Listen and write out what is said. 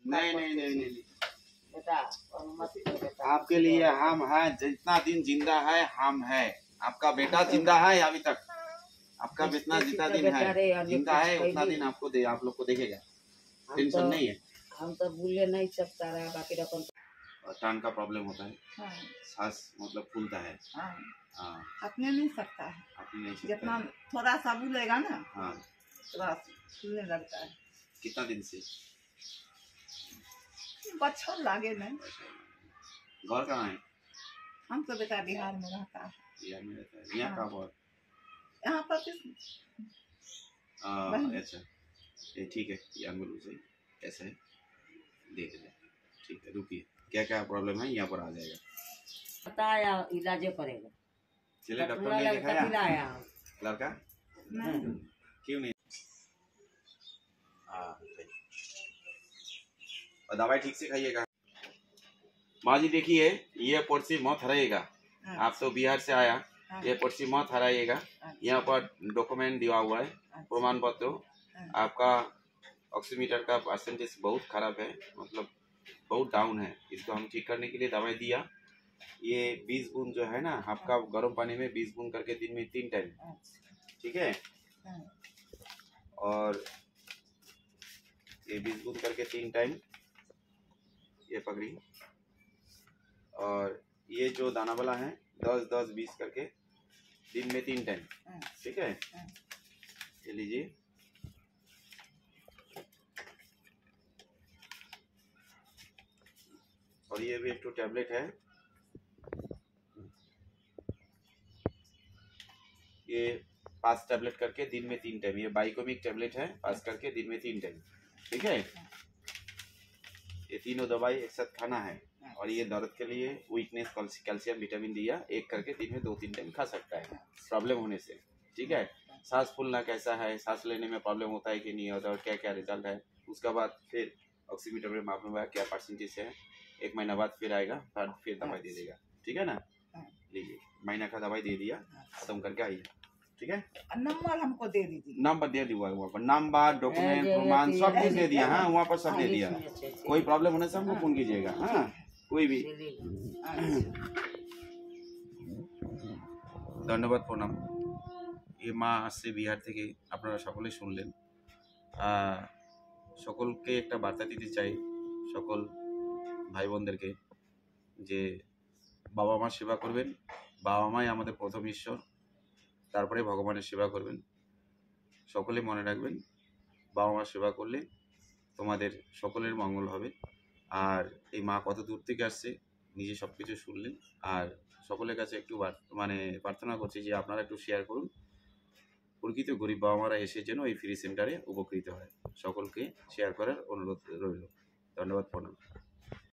नहीं नहीं नहीं नहीं बेटा अनुमति दे बेटा। आपके लिए हम हैं, जितना दिन जिंदा है हम है। आपका बेटा जिंदा है अभी तक, आपका जितना जितना दिन है जिंदा है उतना दिन आपको दे, आप लोग को देखेगा, टेंशन नहीं है। हम तो भूले नहीं सकता रहा बाकी अपन टांग का प्रॉब्लम होता है, हाँ, सांस मतलब फूलता है। हाँ, हाँ अपने नहीं सकता है, अपनी नहीं सकता जितना है। थोड़ा सा भूलेगा ना हाँ थोड़ा फूलने लगता है। कितना दिन से? बच्चों लागे नहीं। घर कहाँ है? हम तो बेटा बिहार में रहता है। बिहार में रहता है। यहाँ कहाँ पर? यहाँ पर बहन। अच्छा ये ठीक है, यहाँ बोलो सही कैसे है देख ले। ठीक है रुकिए, क्या क्या प्रॉब्लम है यहाँ पर आ जाएगा। बताया इलाज करेगा। चलिए डॉक्टर ने दिखाया दिलाया लड़का नहीं, क्यों नहीं? हाँ और दवाई ठीक से खाइएगा। माँ जी देखिए ये पर्ची मत हराइएगा, आप तो बिहार से आया, ये पर्ची मत हराइएगा। यहाँ पर डॉक्यूमेंट दिया हुआ है, प्रमाण पत्र। आपका ऑक्सीमीटर का परसेंटेज बहुत खराब है, मतलब बहुत डाउन है। इसको हम ठीक करने के लिए दवाई दिया। ये 20 बूंद जो है ना आपका गर्म पानी में 20 बूंद करके दिन में 3 टाइम, ठीक है। और ये 20 बूंद करके 3 टाइम ये पकड़ी। और ये जो दाना वाला है 10-10-20 करके दिन में 3 टाइम, ठीक है। ये लीजिए। और ये भी एक तो टैबलेट है, ये 5 टैबलेट करके दिन में 3 टाइम। ये बाइकोमिक टैबलेट है, 5 करके दिन में 3 टाइम, ठीक है। ये तीनों दवाई एक साथ खाना है। और ये दर्द के लिए वीकनेस कैल्शियम विटामिन दिया, एक करके दिन में 2-3 टाइम खा सकता है प्रॉब्लम होने से, ठीक है। सांस फूलना कैसा है, सांस लेने में प्रॉब्लम होता है कि नहीं होता, और क्या क्या रिजल्ट है, उसका बाद फिर ऑक्सीमीटर में माप लूँगा क्या परसेंटेज है। 1 महीना बाद फिर आएगा, फिर दवाई दे देगा, ठीक है ना। लीजिए महीना का दवाई दे दिया, खत्म करके आइए, ठीक है। नंबर हमको दे दीजिए। नंबर दे दिया वहाँ पर, नंबर डॉक्यूमेंट प्रमाण सब कुछ दे दिया। हाँ वहाँ पर सब दे दिया। कोई प्रॉब्लम होने से हमको फोन कीजिएगा। हाँ कोई भी। ধন্যবাদ প্রণাম। এই মা আসছে বিহার থেকে, আপনারা সকলে শুনলেন। সকলকে একটা বার্তা দিতে চাই, সকল ভাই বোনদেরকে, যে বাবা মা সেবা করবেন। বাবা মাই আমাদের প্রথম ঈশ্বর, তারপরে ভগবানের সেবা করবেন। সকলে মনে রাখবেন বাবা মা সেবা করলে তোমাদের সকলের মঙ্গল হবে। আর এই মা কত দূর থেকে আসছে নিজে সব কিছু শুনলেন। আর সকলের কাছে একটু মানে প্রার্থনা করছি যে আপনারা একটু শেয়ার করুন, প্রকৃত গরিব বাবা মারা এসে যেন এই ফ্রি সেন্টারে উপকৃত হয়। সকলকে শেয়ার করার অনুরোধ রইল। ধন্যবাদ প্রণাম।